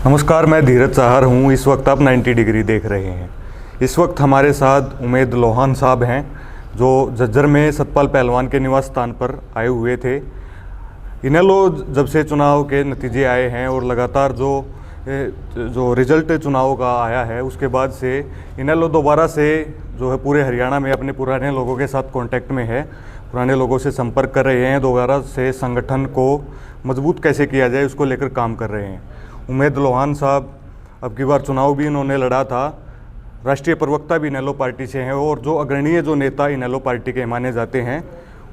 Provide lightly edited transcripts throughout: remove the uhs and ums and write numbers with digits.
नमस्कार, मैं धीरज चाहर हूँ। इस वक्त आप 90 डिग्री देख रहे हैं। इस वक्त हमारे साथ उमेद लोहान साहब हैं जो झज्जर में सतपाल पहलवान के निवास स्थान पर आए हुए थे। इनेलो जब से चुनाव के नतीजे आए हैं और लगातार जो रिजल्ट चुनाव का आया है उसके बाद से इनेलो दोबारा से जो है पूरे हरियाणा में अपने पुराने लोगों के साथ कांटेक्ट में है, पुराने लोगों से संपर्क कर रहे हैं। दोबारा से संगठन को मजबूत कैसे किया जाए उसको लेकर काम कर रहे हैं। उमेद लोहान साहब अब की बार चुनाव भी इन्होंने लड़ा था, राष्ट्रीय प्रवक्ता भी इनेलो पार्टी से हैं और जो अग्रणीय जो नेता इनेलो पार्टी के माने जाते हैं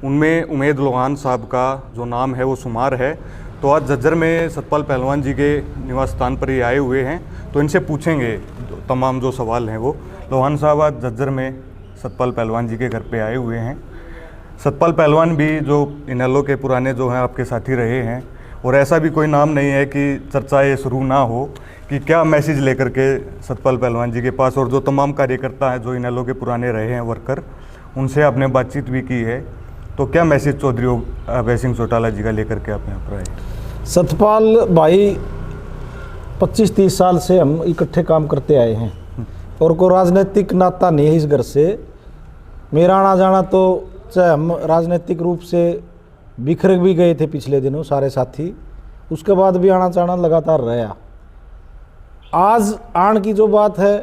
उनमें उमेद लोहान साहब का जो नाम है वो शुमार है। तो आज झज्जर में सतपाल पहलवान जी के निवास स्थान पर ही आए हुए हैं, तो इनसे पूछेंगे तमाम जो सवाल हैं वो। लोहान साहब आज झज्जर में सतपाल पहलवान जी के घर पे आए हुए हैं। सतपाल पहलवान भी जो इनेलो के पुराने जो हैं आपके साथी रहे हैं और ऐसा भी कोई नाम नहीं है कि चर्चाएं शुरू ना हो कि क्या मैसेज लेकर के सतपाल पहलवान जी के पास, और जो तमाम कार्यकर्ता हैं जो इनेलो के पुराने रहे हैं वर्कर, उनसे आपने बातचीत भी की है, तो क्या मैसेज चौधरी अभय सिंह चौटाला जी का लेकर के आप यहाँ पर आए? सतपाल भाई 25-30 साल से हम इकट्ठे काम करते आए हैं और कोई राजनीतिक नाता नहीं है इस घर से। मेरा आना जाना तो चाहे हम राजनीतिक रूप से बिखर भी गए थे पिछले दिनों सारे साथी, उसके बाद भी आना जाना लगातार रहा। आज आन की जो बात है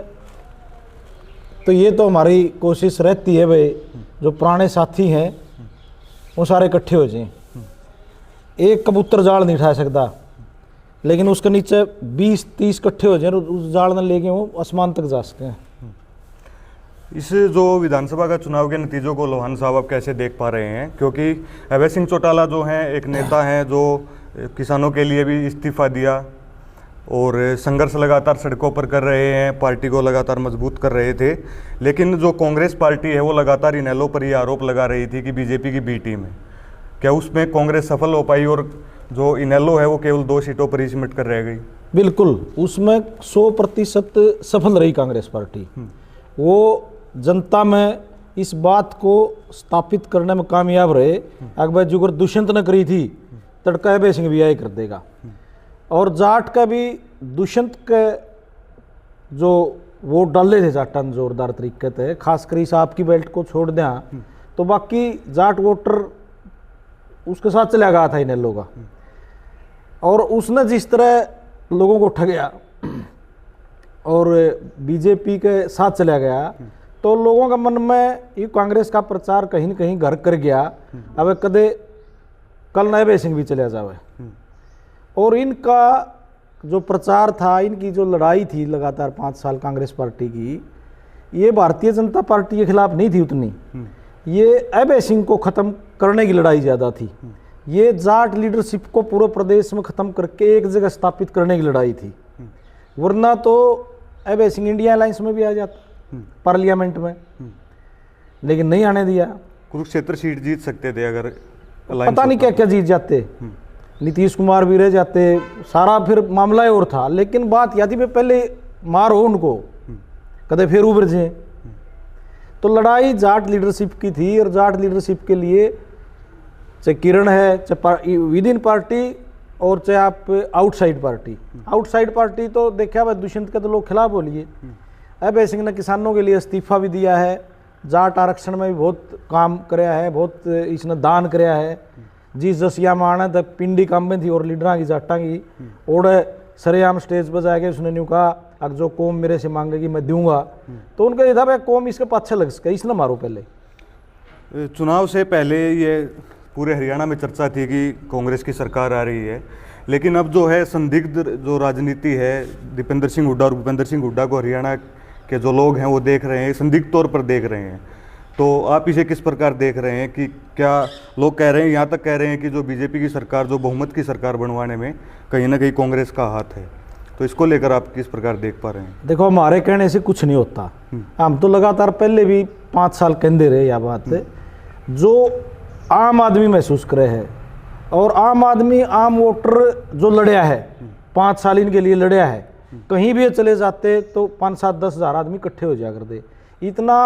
तो ये तो हमारी कोशिश रहती है भाई जो पुराने साथी हैं वो सारे इकट्ठे हो जाएं। एक कबूतर जाल नहीं उठा सकता, लेकिन उसके नीचे 20-30 इकट्ठे हो जाए उस जाल न लेके वो आसमान तक जा सकें। इस जो विधानसभा का चुनाव के नतीजों को लोहान साहब आप कैसे देख पा रहे हैं? क्योंकि अभय सिंह चौटाला जो हैं एक नेता हैं जो किसानों के लिए भी इस्तीफा दिया और संघर्ष लगातार सड़कों पर कर रहे हैं, पार्टी को लगातार मजबूत कर रहे थे। लेकिन जो कांग्रेस पार्टी है वो लगातार इनेलो पर ये आरोप लगा रही थी कि बीजेपी की बी टीम है। क्या उसमें कांग्रेस सफल हो पाई और जो इनेलो है वो केवल 2 सीटों पर ही सिमट कर रह गई? बिल्कुल, उसमें 100% सफल रही कांग्रेस पार्टी। वो जनता में इस बात को स्थापित करने में कामयाब रहे। अकबर जुगर दुष्यंत ने करी थी, तड़का अभय सिंह भी आए कर देगा। और जाट का भी दुष्यंत के जो वोट डाले थे जाटा ने जोरदार तरीके से, खासकर इस आपकी बेल्ट को छोड़ दें तो बाकी जाट वोटर उसके साथ चला गया था इनेलो का। और उसने जिस तरह लोगों को ठगया और बीजेपी के साथ चला गया तो लोगों का मन में ये कांग्रेस का प्रचार कहीं न कहीं घर कर गया। अब कदे कल अभय सिंह भी चले जावे। और इनका जो प्रचार था, इनकी जो लड़ाई थी लगातार 5 साल कांग्रेस पार्टी की, ये भारतीय जनता पार्टी के खिलाफ नहीं थी उतनी, ये अभय सिंह को ख़त्म करने की लड़ाई ज़्यादा थी। ये जाट लीडरशिप को पूरे प्रदेश में ख़त्म करके एक जगह स्थापित करने की लड़ाई थी। वरना तो अभय सिंह इंडिया अलायंस में भी आ जाता पार्लियामेंट में, लेकिन नहीं आने दिया। कुरुक्षेत्र सीट जीत सकते थे अगर पता नहीं क्या क्या जीत जाते, नीतीश कुमार भी रह जाते, सारा फिर मामला और था। लेकिन बात यदि पे पहले मारो उनको कदे फिर उभर जाए। तो लड़ाई जाट लीडरशिप की थी और जाट लीडरशिप के लिए चाहे किरण है, चाहे विद इन पार्टी और चाहे आप आउटसाइड पार्टी तो देखा भाई दुष्यंत के तो लोग खिलाफ बोलिए। अभय सिंह ने किसानों के लिए इस्तीफा भी दिया है, जाट आरक्षण में भी बहुत काम कराया है, बहुत इसने दान कराया है। जिस जसिया माना तक पिंडी काम में थी और लीडर की जाटा की और सरेआम स्टेज पर जाके उसने न्यू कहा अगर जो कौम मेरे से मांगेगी मैं दूंगा। तो उनका ये था भाई कौम इसके पाछे लग सके, इसने मारो। पहले चुनाव से पहले ये पूरे हरियाणा में चर्चा थी कि कांग्रेस की सरकार आ रही है, लेकिन अब जो है संदिग्ध जो राजनीति है, दीपेंद्र सिंह हुड्डा और भूपेंद्र सिंह हुड्डा को हरियाणा के जो लोग हैं वो देख रहे हैं, संदिग्ध तौर पर देख रहे हैं। तो आप इसे किस प्रकार देख रहे हैं कि क्या लोग कह रहे हैं, यहाँ तक कह रहे हैं कि जो बीजेपी की सरकार, जो बहुमत की सरकार बनवाने में कहीं ना कहीं कांग्रेस का हाथ है, तो इसको लेकर आप किस प्रकार देख पा रहे हैं? देखो, हमारे कहने से कुछ नहीं होता। हम तो लगातार पहले भी 5 साल कहते रहे यह बात है, जो आम आदमी महसूस करे है। और आम आदमी, आम वोटर जो लड़या है 5 साल इनके लिए लड़या है, कहीं भी चले जाते तो 5-7-10 हज़ार आदमी इकट्ठे हो जाया करते। इतना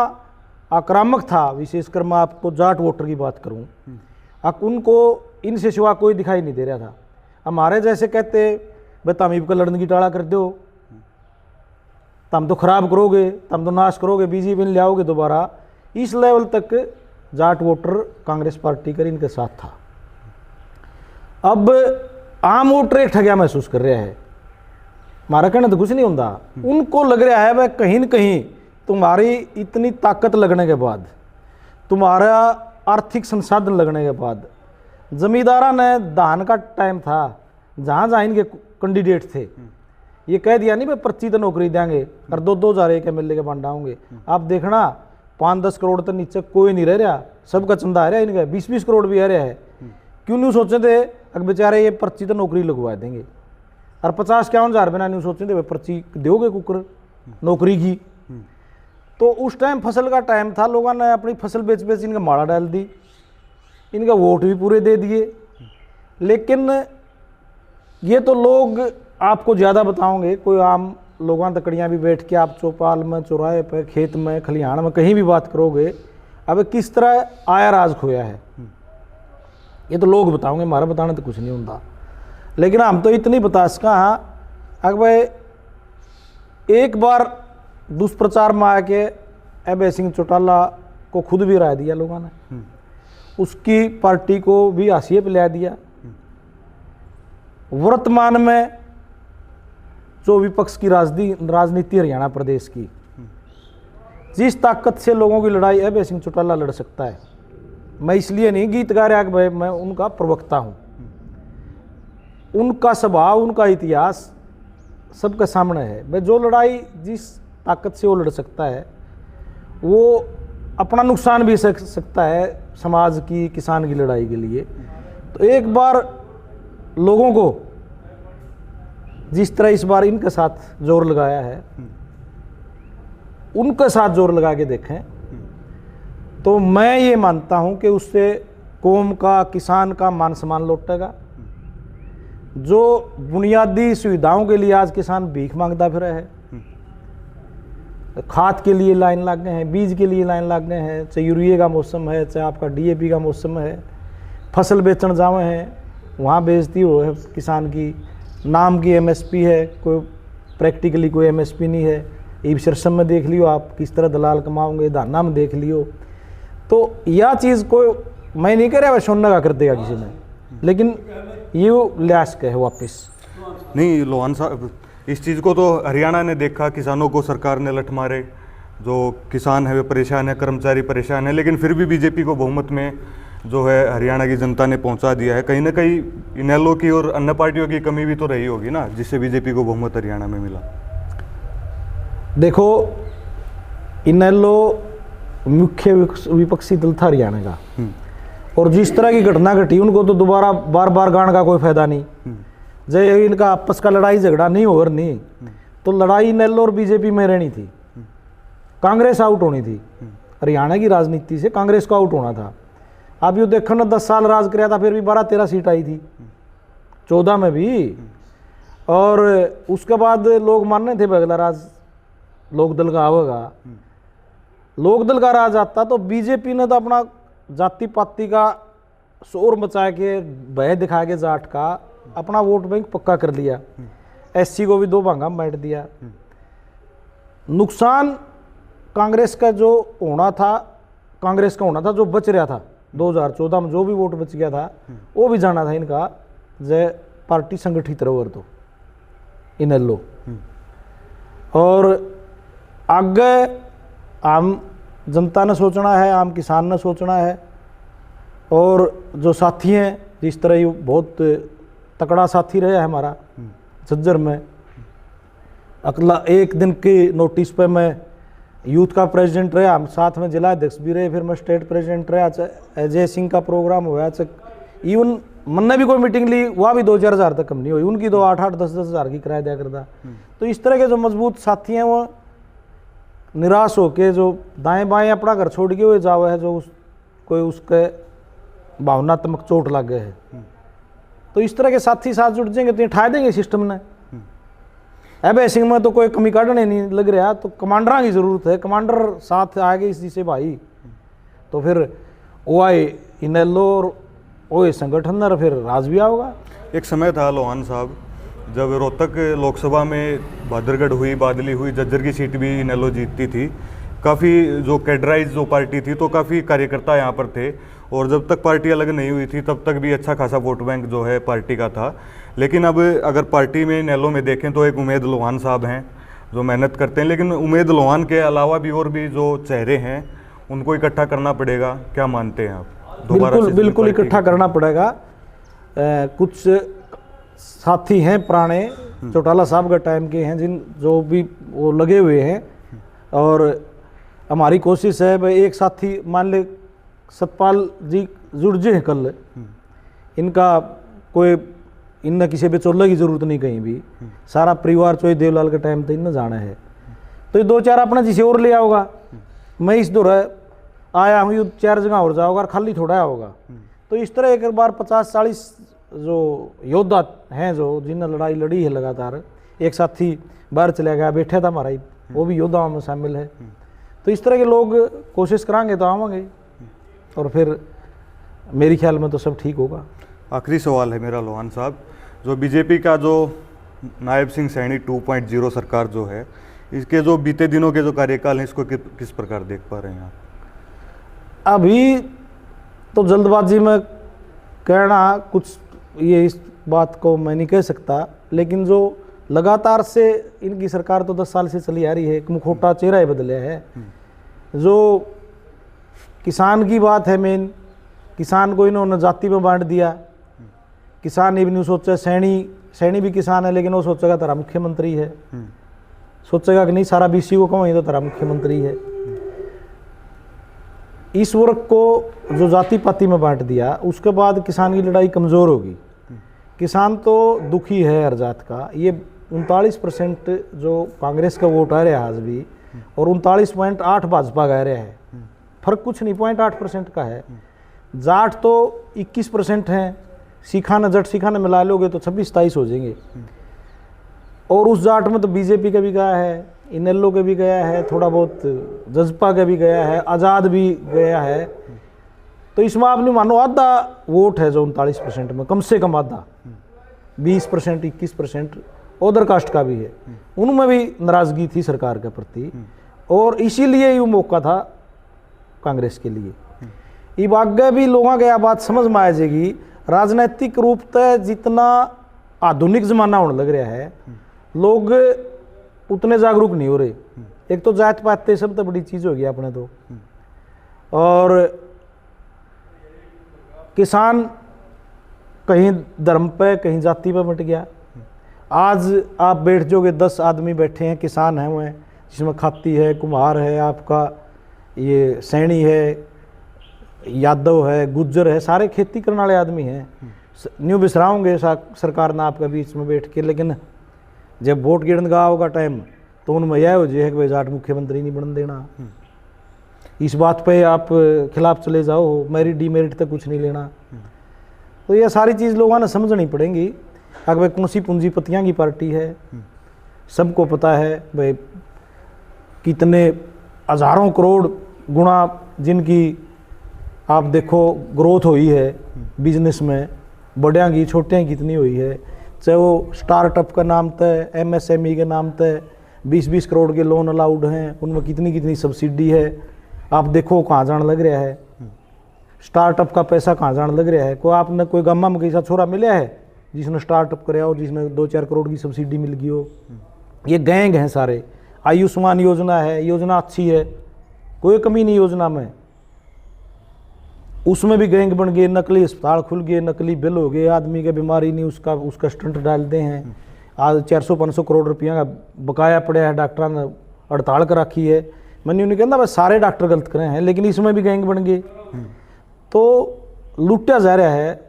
आक्रामक था, विशेषकर मैं आपको जाट वोटर की बात करूं, अब उनको इनसे सिवा कोई दिखाई नहीं दे रहा था। हमारे जैसे कहते भाई तुम इब का लड़ने की टाला कर दो, तुम तो खराब करोगे, तुम तो नाश करोगे, बीजेपी ने ले आओगे दोबारा। इस लेवल तक जाट वोटर कांग्रेस पार्टी का इनके साथ था। अब आम वोटर एक ठगिया महसूस कर रहा है, हमारा कहना तो कुछ नहीं होता, उनको लग रहा है भाई कहीं न कहीं तुम्हारी इतनी ताकत लगने के बाद, तुम्हारा आर्थिक संसाधन लगने के बाद, जमींदारा ने धान का टाइम था, जहाँ जहाँ इनके कैंडिडेट थे, ये कह दिया नहीं भाई पर्ची तो नौकरी देंगे और 2-2 एक MLA के बंड आऊँगे। आप देखना 5-10 करोड़ तो नीचे कोई नहीं रह रहा, सबका चंदा आ रहा है इनका, 20-20 करोड़ भी आ रहा है। क्यों नहीं सोचे थे अगर बेचारे ये पर्ची तो नौकरी लगवा देंगे, और 50-51 हज़ार बिना नहीं सोचे थे पर्ची दोगे कुकर नौकरी की। तो उस टाइम फसल का टाइम था, लोगों ने अपनी फसल बेच बेच इनका माड़ा डाल दी, इनका वोट भी पूरे दे दिए। लेकिन ये तो लोग आपको ज़्यादा बताओगे, कोई आम लोगों तकड़ियाँ भी बैठ के आप चौपाल में, चौराहे पर, खेत में, खलिहान में कहीं भी बात करोगे, अब किस तरह आया राज खोया है, ये तो लोग बताओगे, हमारा बताना तो कुछ नहीं होता। लेकिन हम तो इतनी बता सका हाँ, अगर भाई एक बार दुष्प्रचार में आके अभय सिंह चौटाला को खुद भी राय दिया लोगों ने, उसकी पार्टी को भी हाशिए पे ले दिया। वर्तमान में जो विपक्ष की राजनीति हरियाणा प्रदेश की, जिस ताकत से लोगों की लड़ाई अभय सिंह चौटाला लड़ सकता है, मैं इसलिए नहीं गीत गा रहा कि भाई मैं उनका प्रवक्ता हूँ, उनका स्वभाव, उनका इतिहास सबके सामने है। भाई जो लड़ाई जिस ताकत से वो लड़ सकता है, वो अपना नुकसान भी सकता है समाज की, किसान की लड़ाई के लिए। तो एक बार लोगों को जिस तरह इस बार इनके साथ जोर लगाया है, उनके साथ जोर लगा के देखें तो मैं ये मानता हूं कि उससे कौम का, किसान का मान सम्मान लौटेगा। जो बुनियादी सुविधाओं के लिए आज किसान भीख मांगता फिर है, खाद के लिए लाइन लग गए हैं, बीज के लिए लाइन लग गए हैं, चाहे यूरिया का मौसम है, चाहे आपका DAP का मौसम है, फसल बेचने जावे हैं, वहाँ बेचती हो है किसान की, नाम की MSP है, कोई प्रैक्टिकली कोई MSP नहीं है। ई सरसम में देख लियो आप किस तरह दलाल कमाओगे, धाना में देख लियो। तो यह चीज़ को मैं नहीं कह रहा सोना का कर देगा किसी ने, लेकिन ये लिहाज का है वापस नहीं। लोहान साहब, इस चीज़ को तो हरियाणा ने देखा, किसानों को सरकार ने लठ मारे, जो किसान है वे परेशान है, कर्मचारी परेशान है, लेकिन फिर भी बीजेपी को बहुमत में जो है हरियाणा की जनता ने पहुंचा दिया है। कहीं ना कहीं इनेलो की और अन्य पार्टियों की कमी भी तो रही होगी ना, जिससे बीजेपी को बहुमत हरियाणा में मिला। देखो, इनेलो मुख्य विपक्षी दल था हरियाणा का, और जिस तरह की घटना घटी उनको तो दोबारा बार बार गाने का कोई फायदा नहीं। जब इनका आपस का लड़ाई झगड़ा नहीं हो नहीं, तो लड़ाई इनेलो और बीजेपी में रहनी थी, कांग्रेस आउट होनी थी। हरियाणा की राजनीति से कांग्रेस को आउट होना था। आप यो देखो ना, 10 साल राज कराया था, फिर भी 12-13 सीट आई थी, 14 में भी। और उसके बाद लोग मानने थे अगला राज लोकदल का आवेगा, लोकदल का राज आता तो बीजेपी ने तो अपना जाति पाति का शोर मचा के, भय दिखा के जाट का अपना वोट बैंक पक्का कर लिया, SC को भी 2 भागा में बांट दिया। नुकसान कांग्रेस का जो होना था, कांग्रेस का होना था, जो बच रहा था 2014 में जो भी वोट बच गया था, वो भी जाना था इनका, जय पार्टी संगठित रहो तो इनेलो। और आगे आम जनता ने सोचना है, आम किसान ने सोचना है, और जो साथी हैं, जिस तरह ये बहुत तकड़ा साथी रहा है हमारा झज्जर में। अगला एक दिन की नोटिस पे मैं यूथ का प्रेसिडेंट रहा, हम साथ में जिला अध्यक्ष भी रहे, फिर मैं स्टेट प्रेसिडेंट रहा। अजय सिंह का प्रोग्राम हुआ, इवन मैंने भी कोई मीटिंग ली, वहाँ भी 2-4 हज़ार तक कम नहीं हुई, उनकी तो 8-8, 10-10 हज़ार की किराया दिया करता। तो इस तरह के जो मजबूत साथी हैं, वो निराश होके जो दाएं बाएं अपना घर छोड़ के हुए जावे है, जो कोई उसके भावनात्मक चोट लग गए है। तो इस तरह के साथी साथ जुड़ जाएंगे तो ये ठा देंगे सिस्टम ने। अभय सिंह में तो कोई कमी काटने नहीं लग रहा, तो कमांडर की जरूरत है, कमांडर साथ आ गए इसी से भाई, तो फिर वो आए इनेलो और वो संगठन और फिर राज भी आओगा। एक समय था लोहान साहब जब रोहतक लोकसभा में बादरगढ़ हुई, बादली हुई, झज्जर की सीट भी इनेलो जीतती थी, काफ़ी जो कैडराइज जो पार्टी थी तो काफ़ी कार्यकर्ता यहाँ पर थे, और जब तक पार्टी अलग नहीं हुई थी तब तक भी अच्छा खासा वोट बैंक जो है पार्टी का था। लेकिन अब अगर पार्टी में इनेलो में देखें तो एक उमेद लोहान साहब हैं जो मेहनत करते हैं, लेकिन उमेद लोहान के अलावा भी और भी जो चेहरे हैं उनको इकट्ठा करना पड़ेगा। क्या मानते हैं आप? बिल्कुल इकट्ठा करना पड़ेगा। कुछ साथी हैं पुराने, चौटाला साहब के टाइम के हैं, जिन जो भी वो लगे हुए हैं, और हमारी कोशिश है भाई एक साथी मान ले सतपाल जी जुड़ जे हैं कल, इनका कोई इनने किसी बेचोले की जरूरत नहीं कहीं भी, सारा परिवार चोई देवलाल के टाइम तक इनने जाना है, तो ये 2-4 अपना जिसे और लिया होगा। मैं इस दौर आया हूँ, ये 4 जगह और जाओगा और खाली थोड़ा होगा। तो इस तरह एक बार 50-40 जो योद्धा हैं जो जिन्हें लड़ाई लड़ी है लगातार, एक साथी बाहर चला गया, बैठा था हमारा ही, वो भी योद्धाओं में शामिल है। तो इस तरह के लोग कोशिश कराएंगे तो आवेंगे, और फिर मेरे ख्याल में तो सब ठीक होगा। आखिरी सवाल है मेरा लोहान साहब, जो बीजेपी का जो नायब सिंह सैनी 2.0 सरकार जो है, इसके जो बीते दिनों के जो कार्यकाल हैं, इसको किस प्रकार देख पा रहे हैं आप? अभी तो जल्दबाजी में कहना कुछ, ये इस बात को मैं नहीं कह सकता, लेकिन जो लगातार से इनकी सरकार तो 10 साल से चली आ रही है, एक मुखौटा चेहरा ही बदले है। जो किसान की बात है, मेन किसान को इन्होंने जाति में बांट दिया। किसान ये भी नहीं सोचा, सैनी भी किसान है, लेकिन वो सोचेगा तेरा मुख्यमंत्री है, सोचेगा कि नहीं सारा बीसी को कहूँ ये तो तेरा मुख्यमंत्री है। इस वर्ग को जो जाति पाति में बांट दिया, उसके बाद किसान की लड़ाई कमज़ोर होगी। किसान तो दुखी है हर जात का। ये 39% जो कांग्रेस का वोट आ रहा है आज भी, और 39.8 भाजपा का आ रहा है, फर्क कुछ नहीं, 0.8% का है। जाट तो 21% हैं, सिखाना जट सिखाना मिला लोगे तो 26-27 हो जाएंगे, और उस जाट में तो बीजेपी का भी गया है, इनेलो का भी गया है, थोड़ा बहुत जजपा का भी गया है, आज़ाद भी गया है। तो इसमें आप नहीं मानो आधा वोट है जो 39% में, कम से कम आधा, 20% 21% अदर कास्ट का भी है। उनमें भी नाराजगी थी सरकार के प्रति, और इसीलिए ये मौका था कांग्रेस के लिए। ये आगे भी लोगों के बात समझ में आ जाएगी। राजनीतिक रूप से जितना आधुनिक जमाना होने लग रहा है, लोग उतने जागरूक नहीं हो रहे। एक तो जात पात सब तो बड़ी चीज़ हो गई अपने तो, और किसान कहीं धर्म पे कहीं जाति पे बट गया। आज आप बैठ जाओगे, 10 आदमी बैठे हैं किसान हैं, वह जिसमें खाती है, कुम्हार है, आपका ये सैनी है, यादव है, गुज्जर है, सारे खेती करने वाले आदमी हैं। न्यू बिसराओगे सरकार ना आपका बीच में बैठ के, लेकिन जब वोट गिरने का होगा टाइम तो उनमें यह हो जाए कि भाई जाट मुख्यमंत्री नहीं बन देना। इस बात पे आप खिलाफ चले जाओ, मेरिट डीमेरिट तक कुछ नहीं लेना। तो ये सारी चीज़ लोगों ने समझनी पड़ेंगी। अगर भाई कौन सी पूंजीपतियाँ की पार्टी है, सबको पता है भाई कितने हज़ारों करोड़ गुना जिनकी आप देखो ग्रोथ हुई है बिजनेस में, बड़िया की छोटिया की कितनी हुई है। चाहे वो स्टार्टअप का नाम तय, MSME के नाम तय 20-20 करोड़ के लोन अलाउड हैं, उनमें कितनी कितनी सब्सिडी है। आप देखो कहाँ जाने लग रहा है, स्टार्टअप का पैसा कहाँ जाने लग रहा है। कोई आपने कोई गम्मा में कैसा छोरा मिला है जिसने स्टार्टअप कराया हो, जिसने 2-4 करोड़ की सब्सिडी मिल गई हो। ये गैंग हैं सारे। आयुष्मान योजना है, योजना अच्छी है, कोई कमी नहीं योजना में, उसमें भी गैंग बन गए, नकली अस्पताल खुल गए, नकली बिल हो गए, आदमी के बीमारी नहीं उसका स्टंट डालते हैं। आज 400-500 करोड़ रुपया का बकाया पड़ा है, डॉक्टर ने हड़ताल कर रखी है। मैंने नहीं कहता बस सारे डॉक्टर गलत करे हैं, लेकिन इसमें भी गैंग बन गए। तो लूटा जा रहा है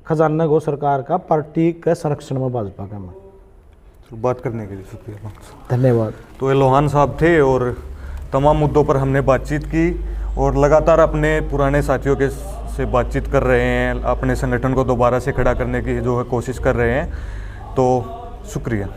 खजाना को सरकार का, पार्टी के संरक्षण में भाजपा का। मैं बात करने के लिए शुक्रिया, धन्यवाद। तो ये लोहान साहब थे, और तमाम मुद्दों पर हमने बातचीत की, और लगातार अपने पुराने साथियों के से बातचीत कर रहे हैं, अपने संगठन को दोबारा से खड़ा करने की जो है कोशिश कर रहे हैं। तो शुक्रिया।